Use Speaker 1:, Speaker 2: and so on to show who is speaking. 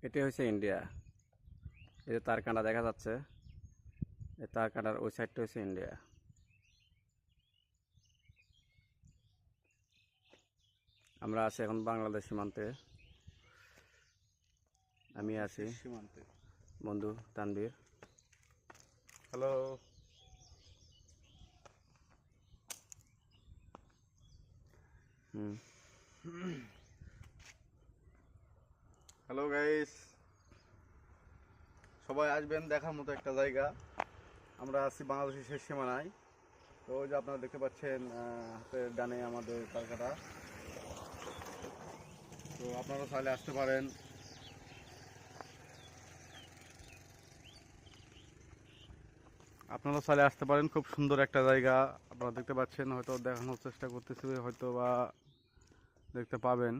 Speaker 1: এটি হচ্ছে ইন্ডিয়া। এই যে তারকাঁটা দেখা যাচ্ছে, এই তারকাঁটার ওই সাইডটা হচ্ছে ইন্ডিয়া। আমরা আছি এখন বাংলাদেশ সীমান্তে। আমি আছি
Speaker 2: সীমান্তে।
Speaker 1: বন্ধু তানভীর।
Speaker 2: হ্যালো। হ্যালো গাইস, সবাই আসবেন দেখার মতো একটা জায়গা। আমরা আছি বাংলাদেশের শেষ সীমানায়। তো ওই যে আপনারা দেখতে পাচ্ছেন হাতের ডানে আমাদের কারখানা। তো আপনারা চাইলে আসতে পারেন। খুব সুন্দর একটা জায়গা। আপনারা দেখতে পাচ্ছেন, হয়তো দেখানোর চেষ্টা করতেছি, হয়তো বা দেখতে পাবেন।